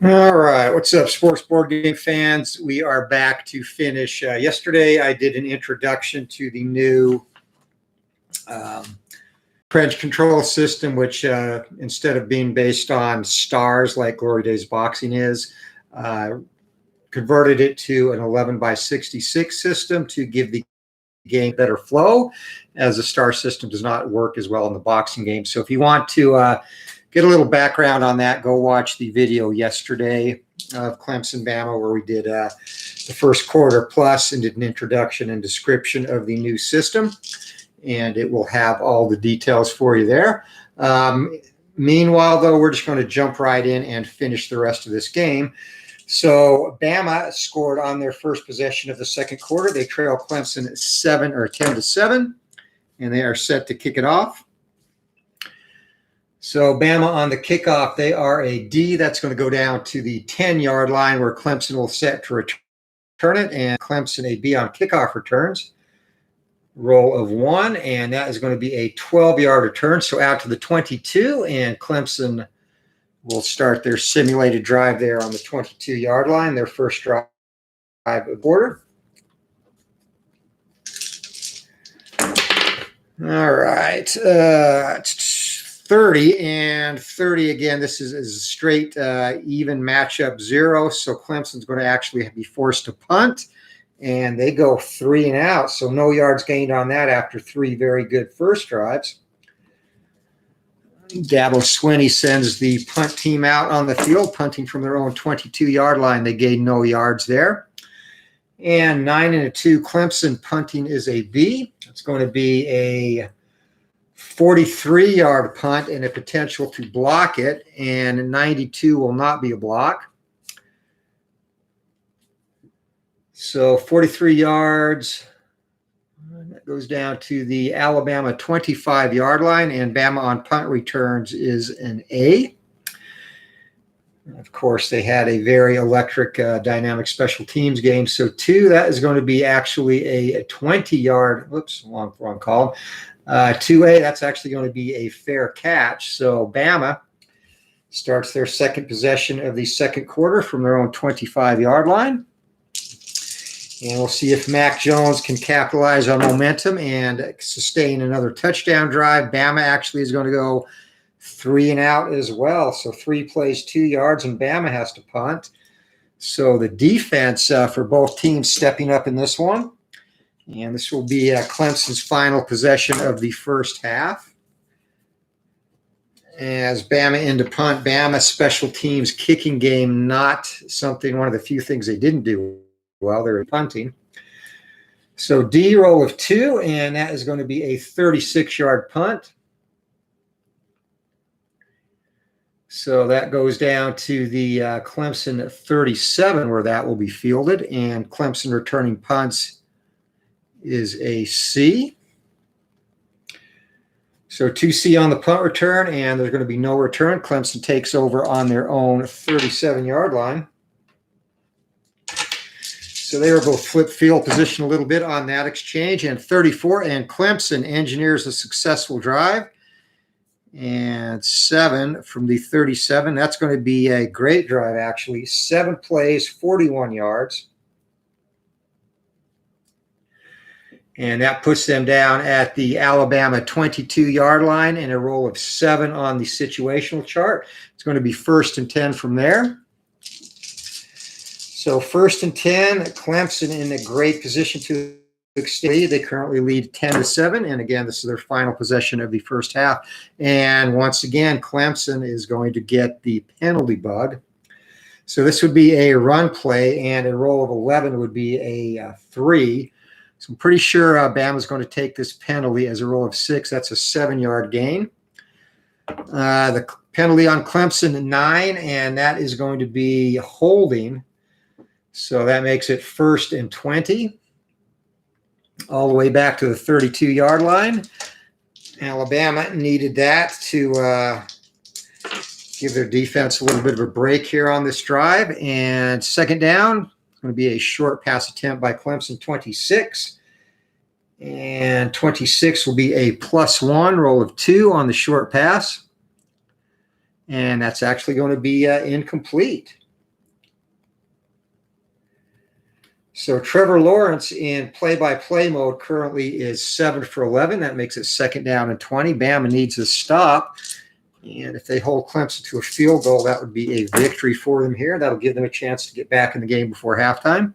All right, what's up, sports board game fans? We are back to finish. Yesterday, I did an introduction to the new French control system, which instead of being based on stars like Glory Days Boxing is, converted it to an 11x66 system to give the game better flow, as the star system does not work as well in the boxing game. So if you want to get a little background on that, go watch the video yesterday of Clemson, Bama, where we did the first quarter plus and did an introduction and description of the new system. And it will have all the details for you there. Meanwhile, though, we're just going to jump right in and finish the rest of this game. So Bama scored on their first possession of the second quarter. They trail Clemson 10-7, and they are set to kick it off. So Bama on the kickoff, they are a D. That's going to go down to the 10-yard line where Clemson will set to return it, and Clemson a B on kickoff returns. Roll of 1, and that is going to be a 12-yard return. So out to the 22, and Clemson will start their simulated drive there on the 22-yard line, their first drive of border. All right. 30 and 30 again. This is a straight even matchup 0. So Clemson's going to actually be forced to punt, and they go 3 and out. So no yards gained on that after 3 very good first drives. Dabo Swinney sends the punt team out on the field, punting from their own 22-yard line. They gain no yards there. And 9-2 Clemson punting is a B. It's going to be a 43-yard punt and a potential to block it, and 92 will not be a block. So 43 yards. That goes down to the Alabama 25-yard line, and Bama on punt returns is an A. Of course, they had a very electric dynamic special teams game. So 2, that is going to be actually a 20-yard, wrong column. 2A, that's actually going to be a fair catch. So Bama starts their second possession of the second quarter from their own 25-yard line. And we'll see if Mac Jones can capitalize on momentum and sustain another touchdown drive. Bama actually is going to go 3 and out as well. So 3 plays 2 yards, and Bama has to punt. So the defense for both teams stepping up in this one. And this will be Clemson's final possession of the first half. As Bama into punt, Bama special teams kicking game, not something, one of the few things they didn't do well. They're punting. So D, roll of 2, and that is going to be a 36-yard punt. So that goes down to the Clemson 37 where that will be fielded, and Clemson returning punts is a C. So 2C on the punt return, and there's going to be no return. Clemson takes over on their own 37-yard line. So they were both flip field position a little bit on that exchange. And 34, and Clemson engineers a successful drive. And 7 from the 37. That's going to be a great drive, actually. 7 plays, 41 yards. And that puts them down at the Alabama 22-yard line, and a roll of 7 on the situational chart. It's going to be 1st and 10 from there. So 1st and 10, Clemson in a great position to extend. They currently lead 10-7, and again, this is their final possession of the first half. And once again, Clemson is going to get the penalty bug. So this would be a run play, and a roll of 11 would be a 3. So I'm pretty sure Bama's going to take this penalty as a roll of 6. That's a 7-yard gain. The penalty on Clemson, 9, and that is going to be holding. So that makes it 1st and 20. All the way back to the 32-yard line. Alabama needed that to give their defense a little bit of a break here on this drive. And 2nd down. Going to be a short pass attempt by Clemson, 26. And 26 will be a +1, roll of 2 on the short pass. And that's actually going to be incomplete. So Trevor Lawrence in play-by-play mode currently is 7 for 11. That makes it 2nd down and 20. Bama needs a stop. And if they hold Clemson to a field goal, that would be a victory for them here. That'll give them a chance to get back in the game before halftime.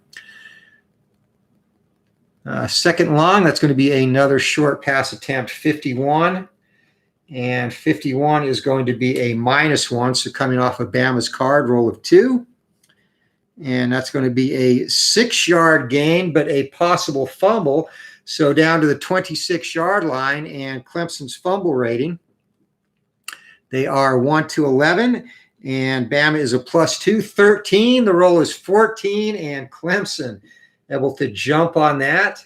2nd and long, that's going to be another short pass attempt, 51. And 51 is going to be a -1, so coming off of Bama's card, roll of 2. And that's going to be a 6-yard gain, but a possible fumble. So down to the 26-yard line, and Clemson's fumble rating, they are 1-11, and Bama is a +2, 13. The roll is 14, and Clemson able to jump on that.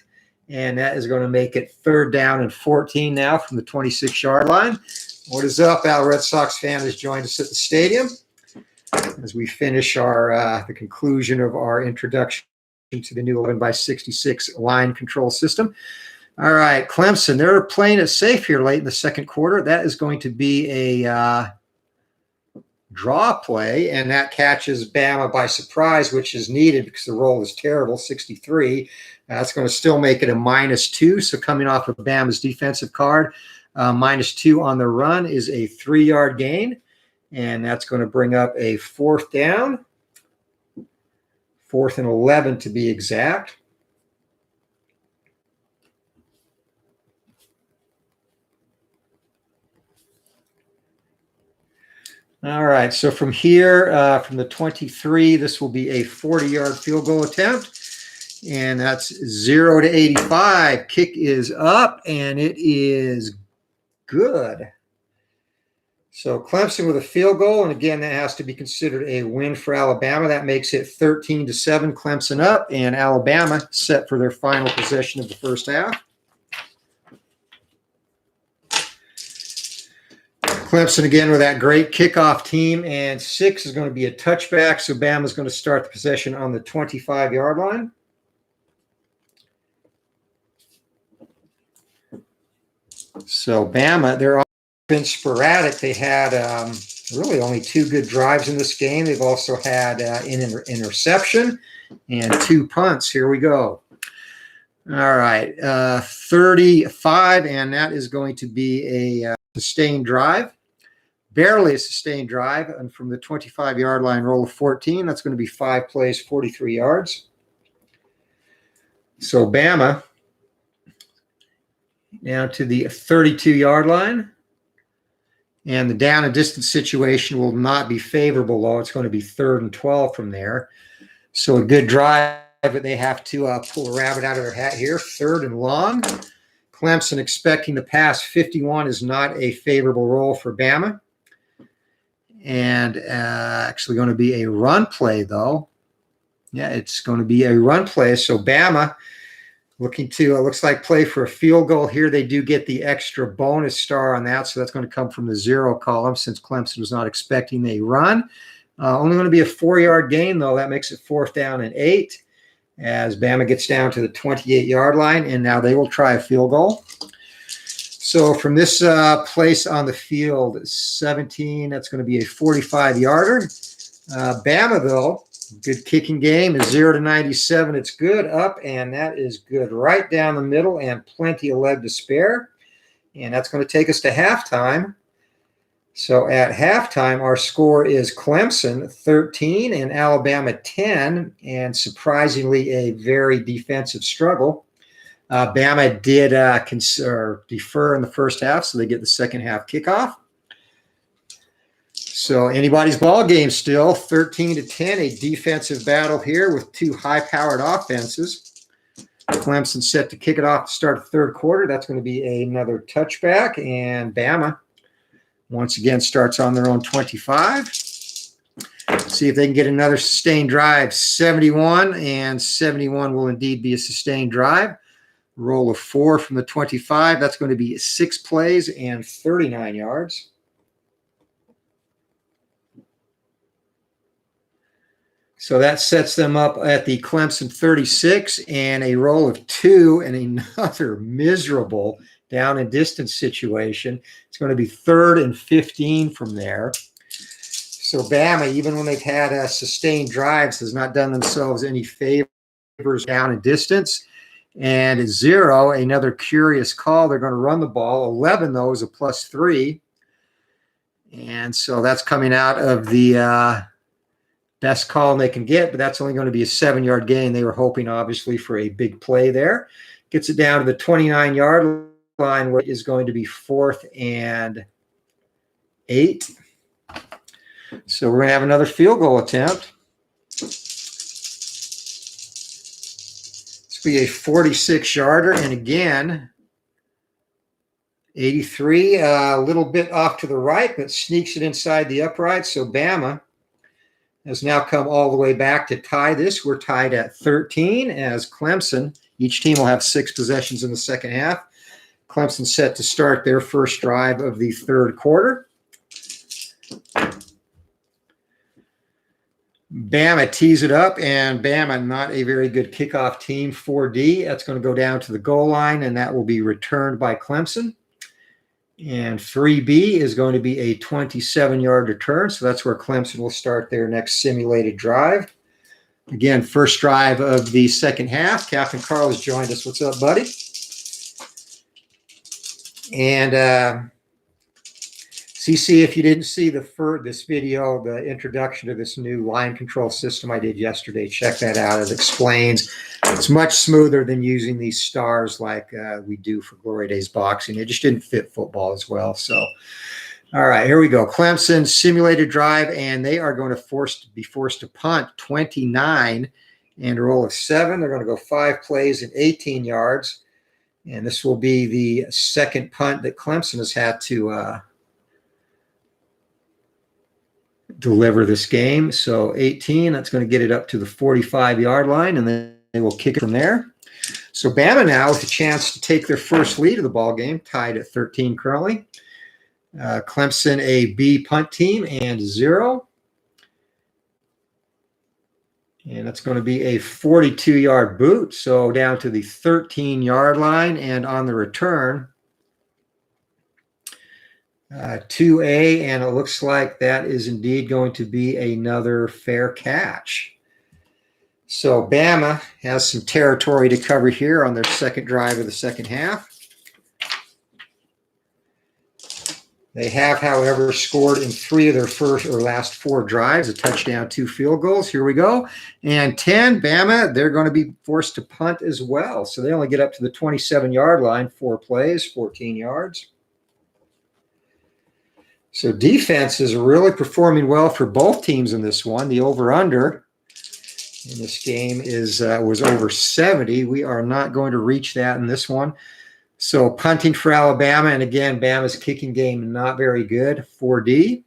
And that is going to make it 3rd down and 14 now from the 26-yard line. What is up? Al Red Sox fan has joined us at the stadium as we finish our the conclusion of our introduction to the new 11x66 line control system. All right, Clemson, they're playing it safe here late in the 2nd quarter. That is going to be a draw play, and that catches Bama by surprise, which is needed because the roll is terrible, 63. That's going to still make it a -2. So coming off of Bama's defensive card, -2 on the run is a 3-yard gain. And that's going to bring up a 4th down, 4th and 11 to be exact. All right, so from here, from the 23, this will be a 40-yard field goal attempt. And that's 0 to 85. Kick is up, and it is good. So Clemson with a field goal, and again, that has to be considered a win for Alabama. That makes it 13-7, Clemson up, and Alabama set for their final possession of the first half. Clemson again with that great kickoff team, and 6 is going to be a touchback, so Bama's going to start the possession on the 25-yard line. So Bama, they're been sporadic. They had really only 2 good drives in this game. They've also had an interception and 2 punts. Here we go. All right, 35, and that is going to be a sustained drive. Barely a sustained drive, and from the 25-yard line, roll of 14. That's going to be 5 plays, 43 yards. So Bama down to the 32-yard line. And the down and distance situation will not be favorable, though. It's going to be 3rd and 12 from there. So a good drive, but they have to pull a rabbit out of their hat here. 3rd and long. Clemson expecting the pass. 51 is not a favorable roll for Bama. And actually going to be a run play, though. Yeah, it's going to be a run play. So Bama looking to, looks like, play for a field goal here. They do get the extra bonus star on that, so that's going to come from the 0 column since Clemson was not expecting a run. Only going to be a 4-yard gain, though. That makes it 4th down and 8 as Bama gets down to the 28-yard line, and now they will try a field goal. So from this place on the field, 17, that's going to be a 45-yarder. Bama, though, good kicking game is 0 to 97. It's good up, and that is good right down the middle and plenty of leg to spare. And that's going to take us to halftime. So at halftime, our score is Clemson 13 and Alabama 10, and surprisingly a very defensive struggle. Bama did defer in the first half, so they get the second half kickoff. So anybody's ball game still, 13-10, a defensive battle here with 2 high-powered offenses. Clemson set to kick it off to start the 3rd quarter. That's going to be another touchback, and Bama once again starts on their own 25. See if they can get another sustained drive. 71, and 71 will indeed be a sustained drive. Roll of 4 from the 25. That's going to be 6 plays and 39 yards. So that sets them up at the Clemson 36 and a roll of 2 and another miserable down and distance situation. It's going to be 3rd and 15 from there. So Bama, even when they've had sustained drives, has not done themselves any favors favors down in distance. And 0, another curious call. They're going to run the ball. 11, though, is a +3. And so that's coming out of the best call they can get, but that's only going to be a 7-yard gain. They were hoping, obviously, for a big play there. Gets it down to the 29-yard line, where it is going to be 4th and 8. So we're going to have another field goal attempt. This will be a 46-yarder, and again, 83, a little bit off to the right, but sneaks it inside the upright. So Bama has now come all the way back to tie this. We're tied at 13 as Clemson. Each team will have 6 possessions in the second half. Clemson set to start their first drive of the third quarter. Bama tees it up, and Bama, not a very good kickoff team. 4D, that's going to go down to the goal line, and that will be returned by Clemson. And 3B is going to be a 27-yard return, so that's where Clemson will start their next simulated drive. Again, first drive of the second half. Captain Carl has joined us. What's up, buddy? And CC, if you didn't see this video, the introduction to this new line control system I did yesterday, check that out. It explains it's much smoother than using these stars like we do for Glory Days boxing. It just didn't fit football as well. So, all right, here we go. Clemson simulated drive, and they are going to be forced to punt 29 and a roll of 7. They're going to go 5 plays and 18 yards. And this will be the second punt that Clemson has had to deliver this game. So 18, that's going to get it up to the 45-yard line, and then they will kick it from there. So Bama now with a chance to take their first lead of the ball game, tied at 13 currently. Clemson a B punt team and 0. And that's going to be a 42-yard boot, so down to the 13-yard line, and on the return, 2A, and it looks like that is indeed going to be another fair catch. So Bama has some territory to cover here on their second drive of the second half. They have, however, scored in 3 of their last 4 drives, a touchdown, 2 field goals. Here we go. And 10, Bama, they're going to be forced to punt as well. So they only get up to the 27-yard line, 4 plays, 14 yards. So defense is really performing well for both teams in this one. The over-under in this game was over 70. We are not going to reach that in this one. So punting for Alabama, and again, Bama's kicking game not very good, 4D.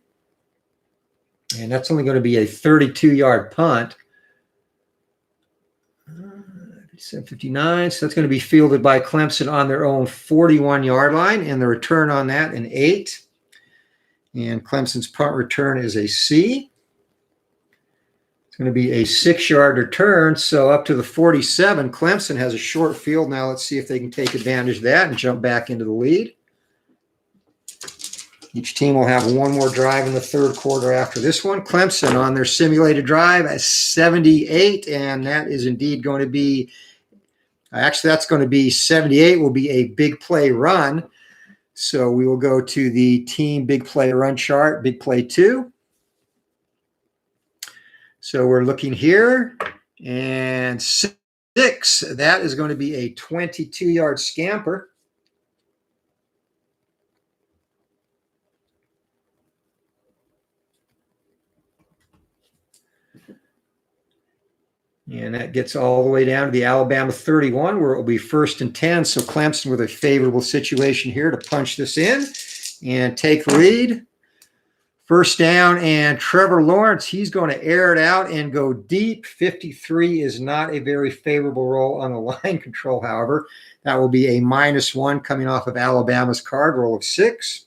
And that's only going to be a 32-yard punt. 7:59, so that's going to be fielded by Clemson on their own 41-yard line, and the return on that an 8. And Clemson's punt return is a C. It's going to be a 6-yard return, so up to the 47. Clemson has a short field now. Let's see if they can take advantage of that and jump back into the lead. Each team will have one more drive in the third quarter after this one. Clemson on their simulated drive at 78, and that is indeed going to be – actually, that's going to be 78 will be a big play run. So we will go to the team big play run chart, big play 2. So we're looking here, and 6, that is going to be a 22-yard scamper. And that gets all the way down to the Alabama 31, where it will be 1st and 10. So Clemson with a favorable situation here to punch this in and take the lead. First down, and Trevor Lawrence, he's going to air it out and go deep. 53 is not a very favorable roll on the line control, however. That will be a -1 coming off of Alabama's card, roll of 6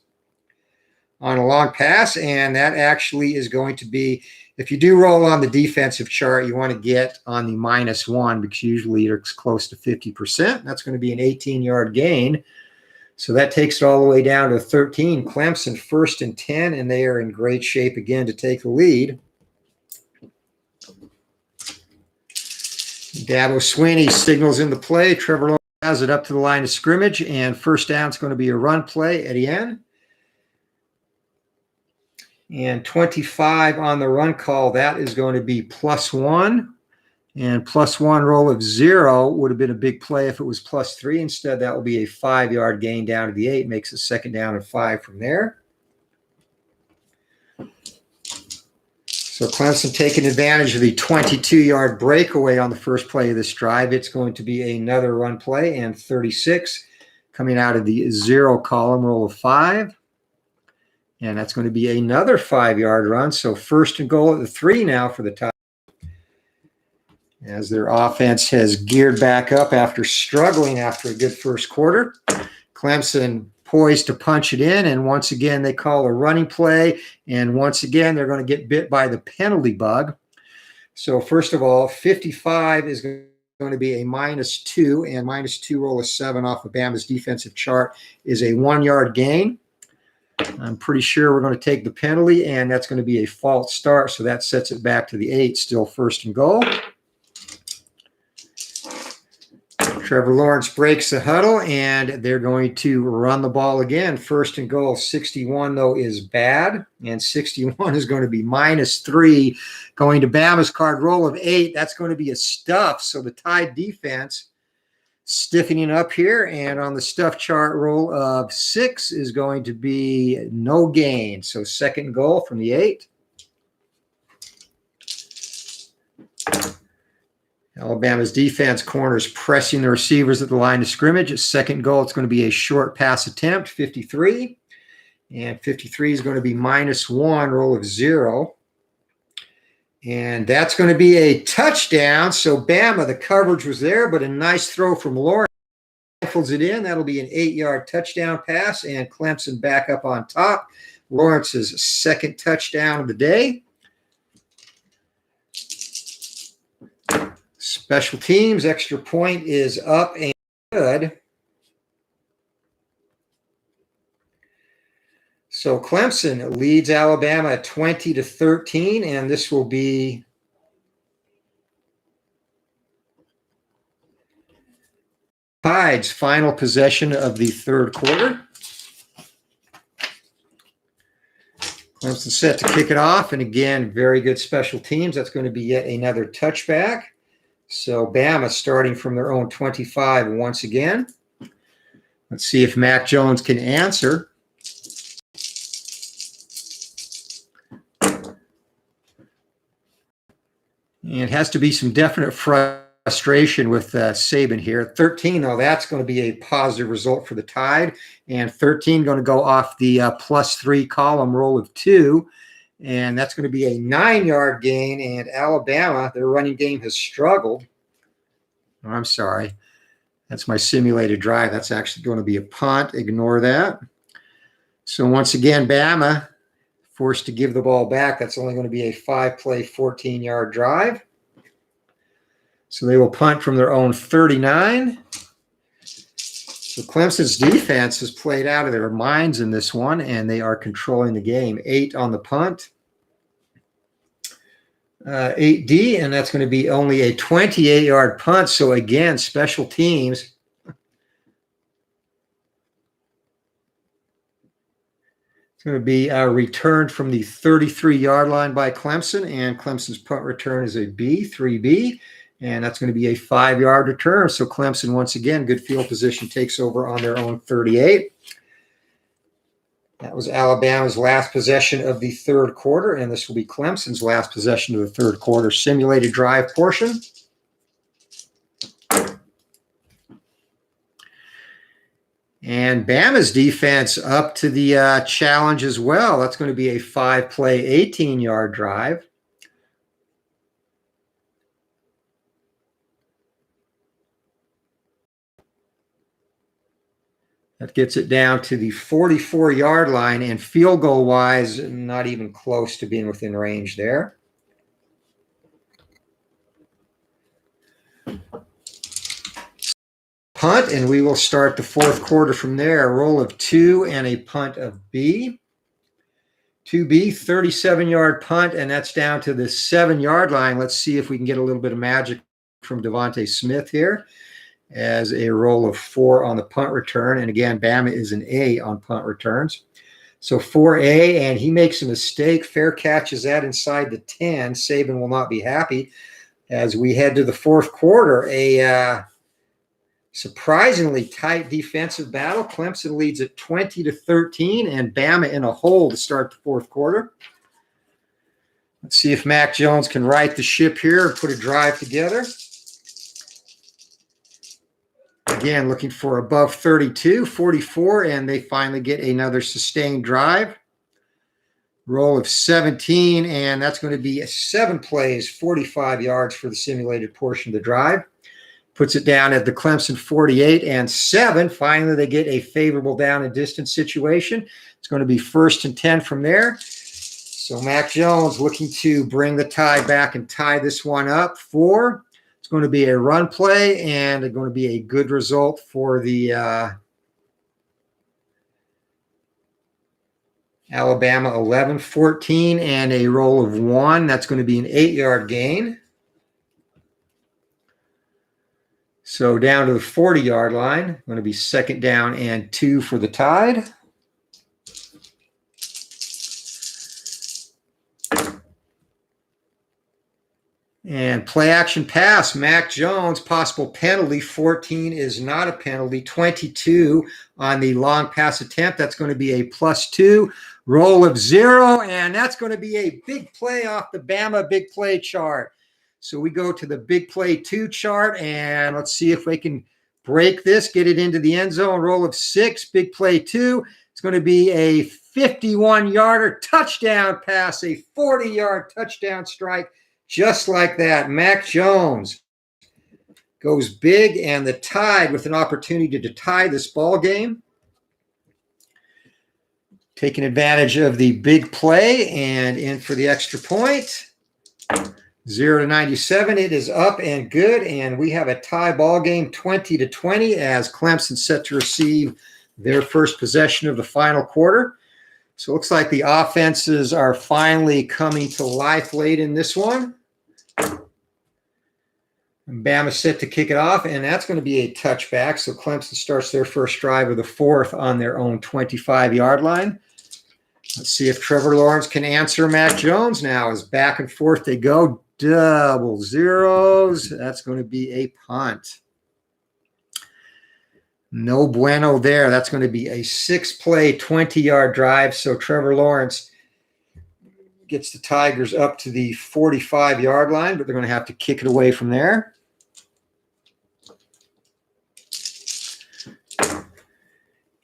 on a long pass, and that actually is going to be, if you do roll on the defensive chart, you want to get on the -1 because usually it's close to 50%. That's going to be an 18-yard gain. So that takes it all the way down to 13. Clemson 1st and 10, and they are in great shape again to take the lead. Dabo Swinney signals into play. Trevor Lawrence has it up to the line of scrimmage, and first down is going to be a run play at the end. And 25 on the run call, that is going to be +1. And +1 roll of 0 would have been a big play if it was +3. Instead, that will be a 5-yard gain down to the 8. Makes a second down and 5 from there. So Clemson taking advantage of the 22-yard breakaway on the first play of this drive. It's going to be another run play, and 36 coming out of the 0 column, roll of 5. And that's going to be another 5-yard run. So first and goal at the 3 now for the Tide, as their offense has geared back up after struggling after a good first quarter. Clemson poised to punch it in, and once again they call a running play, and once again they're going to get bit by the penalty bug. So first of all, 55 is going to be a -2, and -2 roll of 7 off of Bama's defensive chart is a 1-yard gain. I'm pretty sure we're going to take the penalty, and that's going to be a false start, so that sets it back to the 8, still first and goal. Trevor Lawrence breaks the huddle, and they're going to run the ball again. First and goal. 61, though, is bad, and 61 is going to be -3. Going to Bama's card, roll of 8. That's going to be a stuff, so the Tide defense stiffening up here, and on the stuff chart, roll of 6 is going to be no gain. So second goal from the 8. Alabama's defense corners pressing the receivers at the line of scrimmage. Second goal, it's going to be a short pass attempt, 53. And 53 is going to be -1, roll of 0. And that's going to be a touchdown. So Bama, the coverage was there, but a nice throw from Lawrence. Rifles it in. That'll be an 8-yard touchdown pass, and Clemson back up on top. Lawrence's second touchdown of the day. Special teams, extra point is up and good. So Clemson leads Alabama 20-13, and this will be Tide's final possession of the third quarter. Clemson set to kick it off, and again, very good special teams. That's going to be yet another touchback. So Bama starting from their own 25 once again. Let's see if Mac Jones can answer. And it has to be some definite frustration with Saban here. 13, though, that's going to be a positive result for the Tide. And 13 going to go off the +3 column, roll of 2. And that's going to be a 9-yard gain. And Alabama, their running game has struggled. Oh, I'm sorry. That's my simulated drive. That's actually going to be a punt. Ignore that. So once again, Bama forced to give the ball back. That's only going to be a 5-play, 14-yard drive. So they will punt from their own 39. So Clemson's defense has played out of their minds in this one, and they are controlling the game. 8 on the punt. 8D, and that's going to be only a 28-yard punt. So again, special teams. It's going to be returned from the 33-yard line by Clemson, and Clemson's punt return is a B, 3B, and that's going to be a 5-yard return. So Clemson, once again, good field position, takes over on their own 38. That was Alabama's last possession of the third quarter, and this will be Clemson's last possession of the third quarter. Simulated drive portion. And Bama's defense up to the challenge as well. That's going to be a 5-play, 18-yard drive. That gets it down to the 44-yard line, and field goal-wise, not even close to being within range there. Punt, and we will start the fourth quarter from there. A roll of 2 and a punt of B. 2B, 37-yard punt, and that's down to the 7-yard line. Let's see if we can get a little bit of magic from Devontae Smith here as a roll of 4 on the punt return. And again, Bama is an A on punt returns. So 4A, and he makes a mistake. Fair catches that inside the 10. Saban will not be happy as we head to the fourth quarter. A surprisingly tight defensive battle. Clemson leads at 20-13, and Bama in a hole to start the fourth quarter. Let's see if Mac Jones can right the ship here and put a drive together. Again, looking for above 32, 44, and they finally get another sustained drive. Roll of 17, and that's going to be 7 plays, 45 yards for the simulated portion of the drive. Puts it down at the Clemson 48 and 7. Finally, they get a favorable down and distance situation. It's going to be 1st and 10 from there. So Mac Jones looking to bring the tie back and tie this one up for. It's going to be a run play and it's going to be a good result for the Alabama 11-14 and a roll of 1. That's going to be an 8-yard gain. So down to the 40-yard line. Going to be 2nd down and 2 for the Tide. And play action pass, Mac Jones, possible penalty. 14 is not a penalty. 22 on the long pass attempt. That's going to be a +2. Roll of 0, and that's going to be a big play off the Bama big play chart. So we go to the big play 2 chart, and let's see if we can break this, get it into the end zone. Roll of 6, big play 2. It's going to be a 51-yarder touchdown pass, a 40-yard touchdown strike. Just like that, Mac Jones goes big, and the Tide with an opportunity to tie this ball game. Taking advantage of the big play and in for the extra point. 0-97, it is up and good, and we have a tie ball game 20-20 as Clemson set to receive their first possession of the final quarter. So it looks like the offenses are finally coming to life late in this one. And Bama set to kick it off, and that's going to be a touchback. So Clemson starts their first drive of the 4th on their own 25-yard line. Let's see if Trevor Lawrence can answer Mac Jones now. As back and forth they go, double zeros. That's going to be a punt. No bueno there. That's going to be a 6-play, 20-yard drive. So Trevor Lawrence gets the Tigers up to the 45-yard line, but they're going to have to kick it away from there.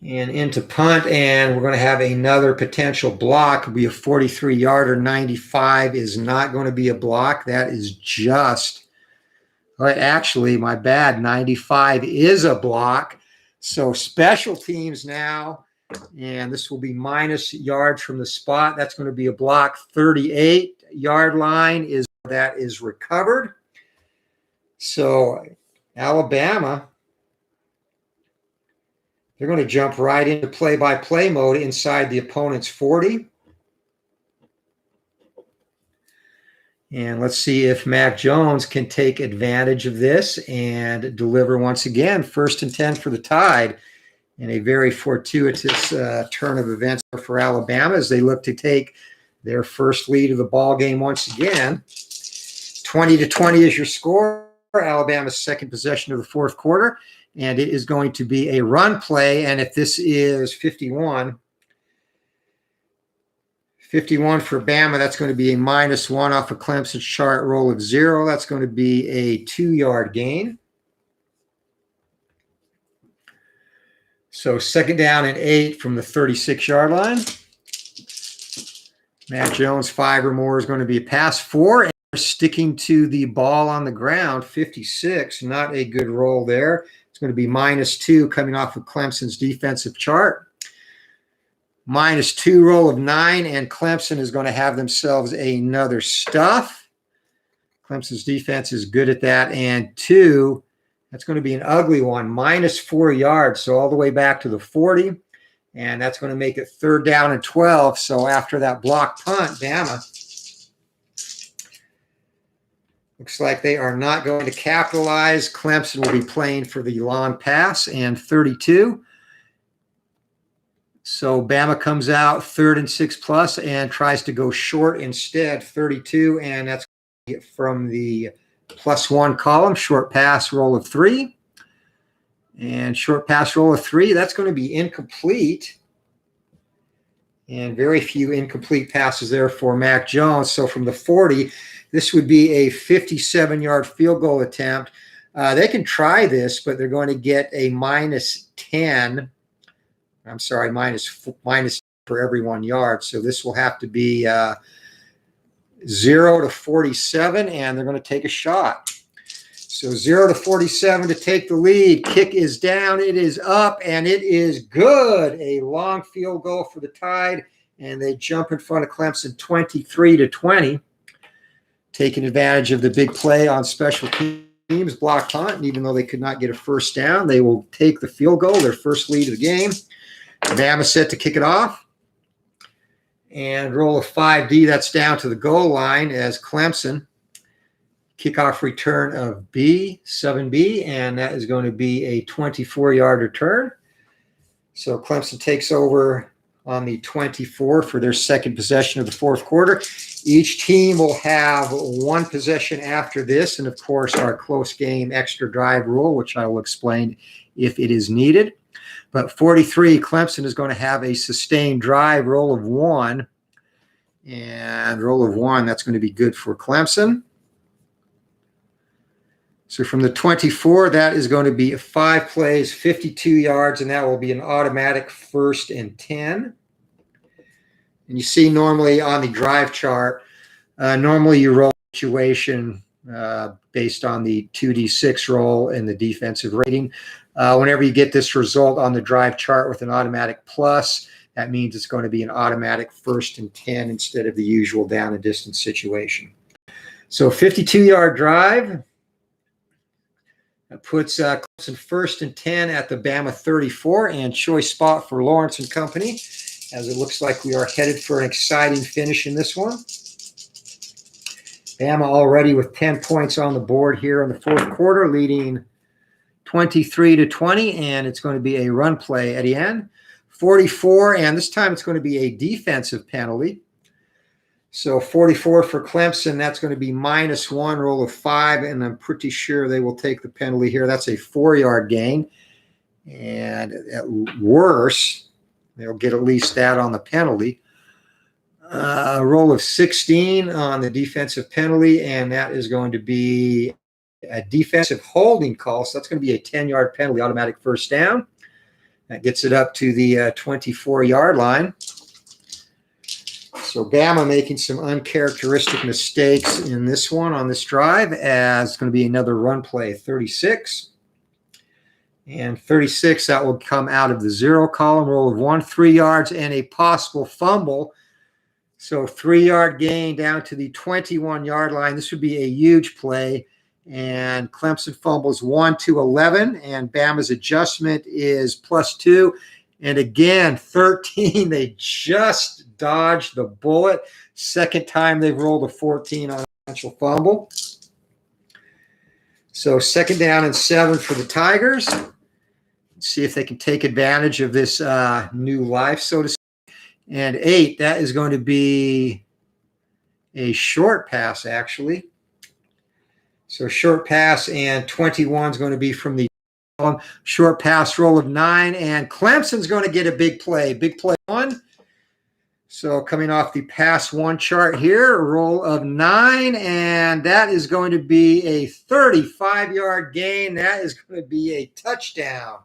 And into punt, and we're going to have another potential block. It'll be a 43-yarder. 95 is not going to be a block. That is just, actually, my bad. 95 is a block. So special teams now, and this will be minus yards from the spot. That's going to be a block. 38-yard line is that is recovered. So Alabama, they're going to jump right into play-by-play mode inside the opponent's 40. And let's see if Mac Jones can take advantage of this and deliver once again. 1st and 10 for the Tide. And a very fortuitous turn of events for Alabama as they look to take their first lead of the ball game once again. 20-20 is your score. Alabama's 2nd possession of the 4th quarter. And it is going to be a run play. And if this is 51 for Bama, that's going to be a -1 off a Clemson chart. Roll of 0. That's going to be a 2-yard gain. So 2nd down and 8 from the 36-yard line. Mac Jones, 5 or more is going to be a pass. 4, and sticking to the ball on the ground. 56, not a good roll there. It's going to be -2 coming off of Clemson's defensive chart. -2, roll of 9, and Clemson is going to have themselves another stuff. Clemson's defense is good at that. And 2, that's going to be an ugly one, -4 yards. So all the way back to the 40. And that's going to make it 3rd down and 12. So after that block punt, Bama looks Looks like they are not going to capitalize. Clemson will be playing for the long pass and 32. So Bama comes out 3rd and 6+ and tries to go short instead, 32, and that's from the +1 column, short pass roll of 3. And short pass roll of 3, that's going to be incomplete. And very few incomplete passes there for Mac Jones. So from the 40, this would be a 57-yard field goal attempt. They can try this, but they're going to get a -10. I'm sorry, minus for every 1 yard. So this will have to be 0 to 47, and they're going to take a shot. So 0 to 47 to take the lead. Kick is down, it is up, and it is good. A long field goal for the Tide, and they jump in front of Clemson 23-20, taking advantage of the big play on special teams, block punt, and even though they could not get a first down, they will take the field goal, their first lead of the game. Bama set to kick it off. And roll a 5D, that's down to the goal line as Clemson. Kickoff return of 7B, and that is going to be a 24-yard return. So Clemson takes over on the 24 for their second possession of the fourth quarter. Each team will have one possession after this, and of course our close game extra drive rule, which I will explain if it is needed. But 43, Clemson is going to have a sustained drive, roll of 1. And roll of 1, that's going to be good for Clemson. So from the 24, that is going to be 5 plays, 52 yards, and that will be an automatic 1st and 10. And you see normally on the drive chart, normally you roll situation based on the 2D6 roll and the defensive rating. Whenever you get this result on the drive chart with an automatic plus, that means it's going to be an automatic 1st and 10 instead of the usual down and distance situation. So 52-yard drive. That puts Clemson 1st and 10 at the Bama 34, and choice spot for Lawrence and company, as it looks like we are headed for an exciting finish in this one. Bama already with 10 points on the board here in the fourth quarter, leading 23-20, and it's going to be a run play at the end. 44, and this time it's going to be a defensive penalty. So 44 for Clemson, that's going to be -1, roll of 5, and I'm pretty sure they will take the penalty here. That's a 4-yard gain. And at worst, they'll get at least that on the penalty. A roll of 16 on the defensive penalty, and that is going to be a defensive holding call. So that's going to be a 10-yard penalty, automatic 1st down. That gets it up to the 24-yard line. So Bama making some uncharacteristic mistakes in this one on this drive, as it's going to be another run play, 36. And 36, that will come out of the 0 column, roll of 1, 3 yards, and a possible fumble. So 3-yard gain down to the 21-yard line. This would be a huge play. And Clemson fumbles 1 to 11, and Bama's adjustment is +2. And again, 13, they just dodged the bullet. Second time they've rolled a 14 on a potential fumble. So 2nd down and 7 for the Tigers. Let's see if they can take advantage of this new life, so to speak. And 8, that is going to be a short pass, actually. So short pass, and 21 is going to be from the short pass roll of 9, and Clemson's going to get a big play. Big play 1. So coming off the pass 1 chart here, a roll of 9, and that is going to be a 35-yard gain. That is going to be a touchdown.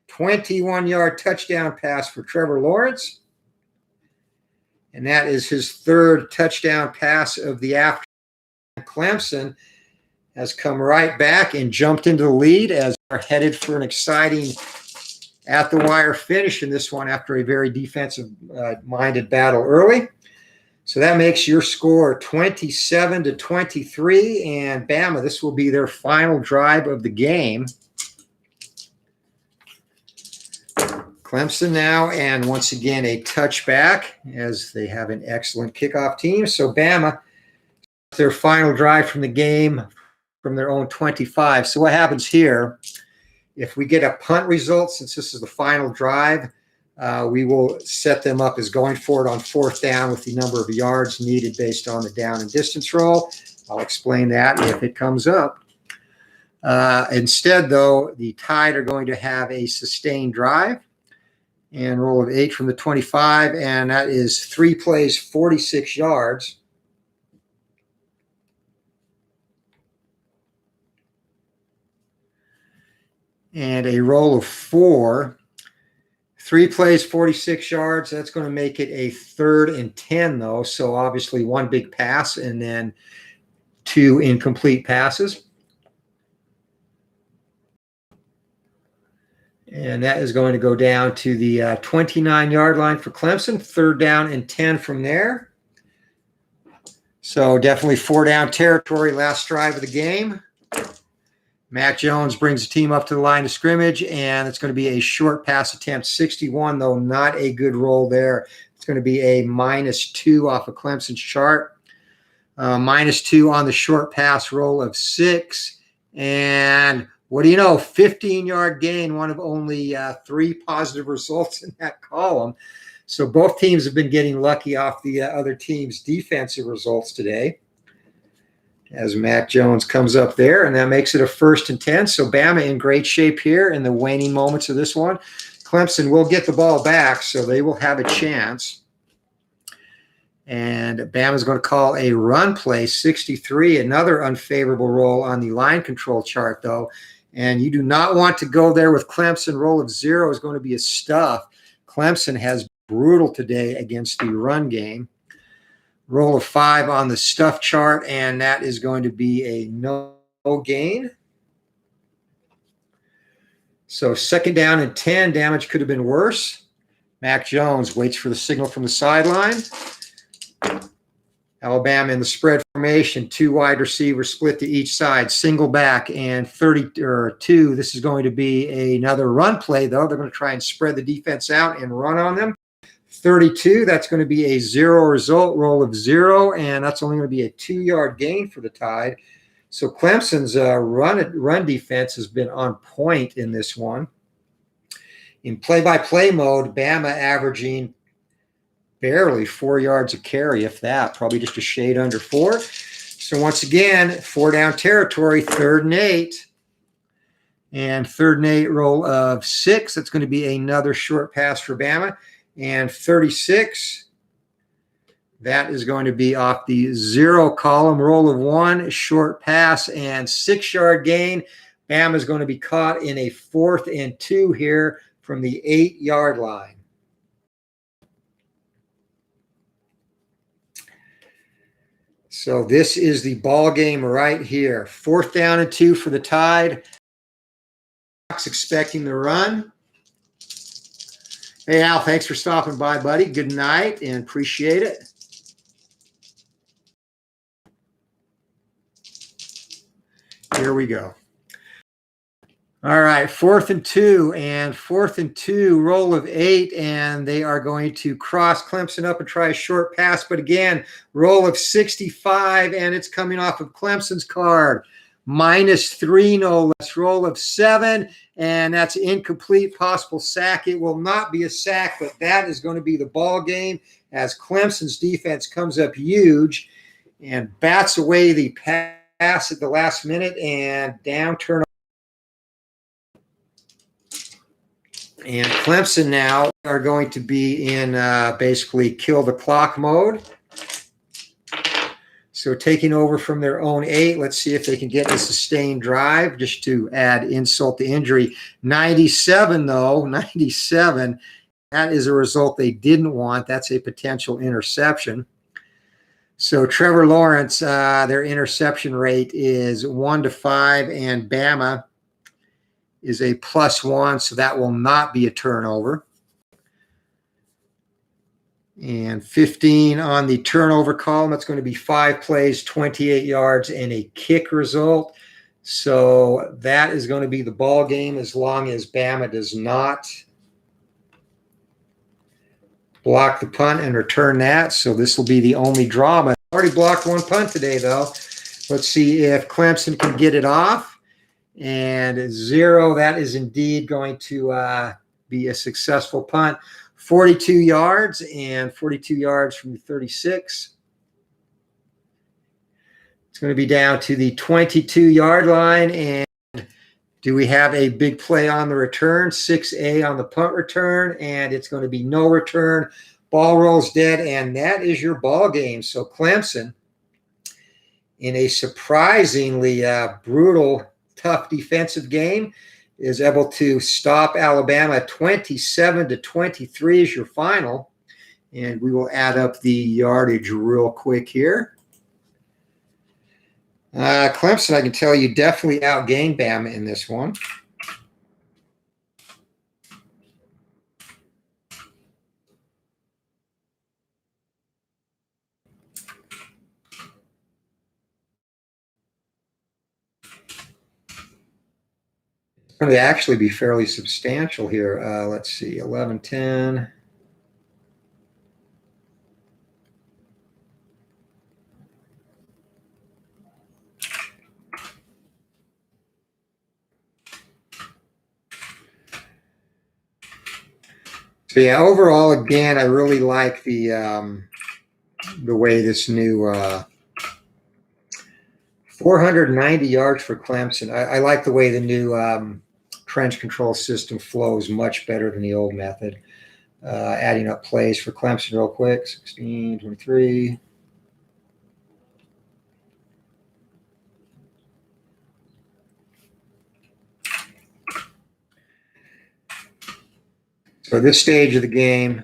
21-yard touchdown pass for Trevor Lawrence. And that is his 3rd touchdown pass of the afternoon. Clemson has come right back and jumped into the lead as they're headed for an exciting at-the-wire finish in this one after a very defensive-minded battle early. So that makes your score 27-23, and Bama, this will be their final drive of the game. Clemson now, and once again a touchback, as they have an excellent kickoff team. So Bama, their final drive from the game, from their own 25. So what happens here, if we get a punt result, since this is the final drive, we will set them up as going for it on 4th down with the number of yards needed based on the down and distance roll. I'll explain that if it comes up. Instead, though, the Tide are going to have a sustained drive and roll of 8 from the 25, and that is 3 plays, 46 yards. And a roll of 4. 3 plays, 46 yards. That's going to make it a 3rd and 10, though. So obviously 1 big pass and then 2 incomplete passes. And that is going to go down to the 29-yard line for Clemson. 3rd down and 10 from there. So definitely 4-down territory, last drive of the game. Mac Jones brings the team up to the line of scrimmage, and it's going to be a short pass attempt. 61, though, not a good roll there. It's going to be a -2 off of Clemson's chart. -2 on the short pass roll of 6. And what do you know? 15-yard gain, one of only 3 positive results in that column. So both teams have been getting lucky off the other team's defensive results today, as Mac Jones comes up there, and that makes it a 1st and 10. So Bama in great shape here in the waning moments of this one. Clemson will get the ball back, so they will have a chance. And Bama's going to call a run play, 63, another unfavorable roll on the line control chart, though. And you do not want to go there with Clemson. Roll of 0 is going to be a stuff. Clemson has been brutal today against the run game. Roll of 5 on the stuff chart, and that is going to be a no gain. So 2nd down and 10, damage could have been worse. Mac Jones waits for the signal from the sideline. Alabama in the spread formation, 2 wide receivers split to each side, single back, and 32. This is going to be another run play, though. They're going to try and spread the defense out and run on them. 32, that's going to be a 0 result, roll of 0, and that's only going to be a 2-yard gain for the Tide. So Clemson's run defense has been on point in this one. In play-by-play mode, Bama averaging barely 4 yards a carry, if that, probably just a shade under 4. So once again, 4-down territory, 3rd and 8. And 3rd and 8, roll of 6. That's going to be another short pass for Bama. And 36, that is going to be off the 0 column, roll of 1, short pass, and 6-yard gain. Bama is going to be caught in a 4th and 2 here from the 8-yard line. So this is the ball game right here. 4th down and 2 for the Tide. Expecting the run. Hey, Al, thanks for stopping by, buddy. Good night, and appreciate it. Here we go. All right, 4th and 2, and 4th and 2, roll of 8, and they are going to cross Clemson up and try a short pass, but again, roll of 65, and it's coming off of Clemson's card. -3, no less, roll of 7, and that's incomplete, possible sack. It will not be a sack, but that is going to be the ball game as Clemson's defense comes up huge and bats away the pass at the last minute, and down turnover. And Clemson now are going to be in basically kill the clock mode. So taking over from their own 8, let's see if they can get a sustained drive just to add insult to injury. 97, though, 97. That is a result they didn't want. That's a potential interception. So Trevor Lawrence, their interception rate is 1-5, and Bama is a +1, so that will not be a turnover. And 15 on the turnover column. That's going to be 5 plays, 28 yards, and a kick result. So that is going to be the ball game as long as Bama does not block the punt and return that. So this will be the only drama. Already blocked 1 punt today, though. Let's see if Clemson can get it off. And 0, that is indeed going to be a successful punt. 42 yards and 42 yards from the 36. It's going to be down to the 22-yard line. And do we have a big play on the return? 6A on the punt return, and it's going to be no return. Ball rolls dead, and that is your ball game. So Clemson, in a surprisingly brutal, tough defensive game, is able to stop Alabama. 27-23 is your final. And we will add up the yardage real quick here. Clemson, I can tell you, definitely outgained Bama in this one. It's going to actually be fairly substantial here. Let's see, 11-10. So yeah, overall, again, I really like the way this new 490 yards for Clemson. I like the way the new trench control system flows much better than the old method. Adding up plays for Clemson real quick. 16, 23. So this stage of the game,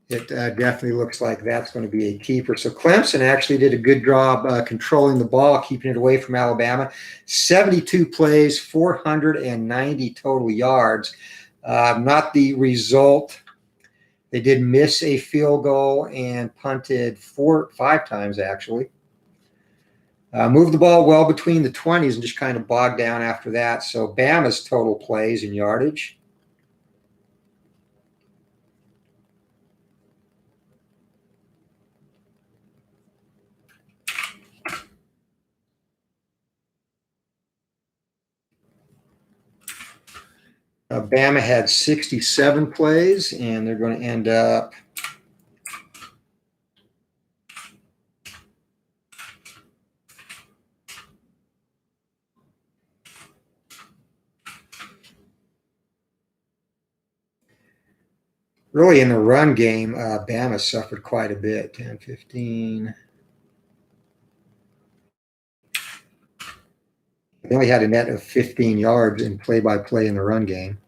it definitely looks like that's going to be a keeper. So Clemson actually did a good job controlling the ball, keeping it away from Alabama. 72 plays, 490 total yards. Not the result. They did miss a field goal and punted 5 times, actually. Moved the ball well between the 20s and just kind of bogged down after that. So Bama's total plays and yardage. Bama had 67 plays, and they're going to end up really in the run game. Bama suffered quite a bit. 10, 15. They only had a net of 15 yards in play-by-play in the run game.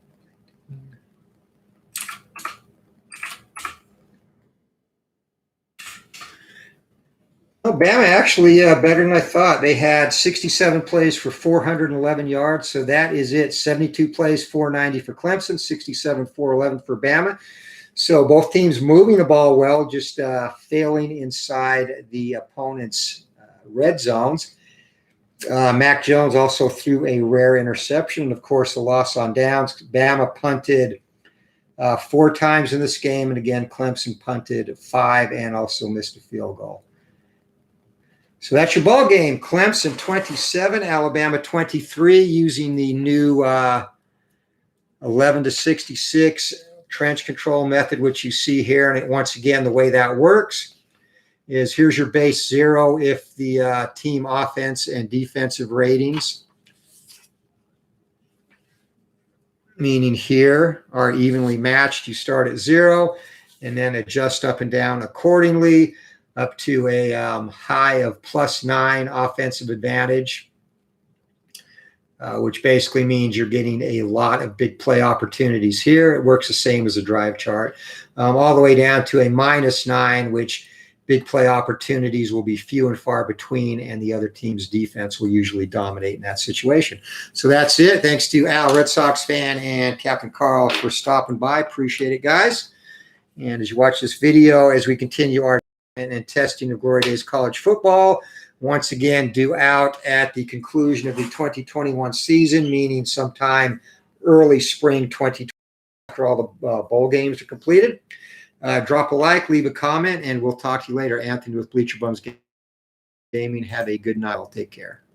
Well, Bama actually better than I thought. They had 67 plays for 411 yards, so that is it. 72 plays, 490 for Clemson, 67, 411 for Bama. So both teams moving the ball well, just failing inside the opponent's red zones. Mac Jones also threw a rare interception. Of course, a loss on downs. Bama punted 4 times in this game. And again, Clemson punted 5 and also missed a field goal. So that's your ball game. Clemson 27, Alabama 23, using the new 11-66 trench control method, which you see here. And once again, the way that works is here's your base 0 if the team offense and defensive ratings, meaning here, are evenly matched. You start at 0 and then adjust up and down accordingly up to a high of +9 offensive advantage, which basically means you're getting a lot of big play opportunities here. It works the same as a drive chart, all the way down to a -9, which big play opportunities will be few and far between, and the other team's defense will usually dominate in that situation. So that's it. Thanks to Al, Red Sox fan, and Captain Carl for stopping by. Appreciate it, guys. And as you watch this video, as we continue our and testing of Glory Days college football, once again, due out at the conclusion of the 2021 season, meaning sometime early spring 2020 after all the bowl games are completed. Drop a like, leave a comment, and we'll talk to you later. Anthony with Bleacher Bums. gaming. Have a good night. Take care.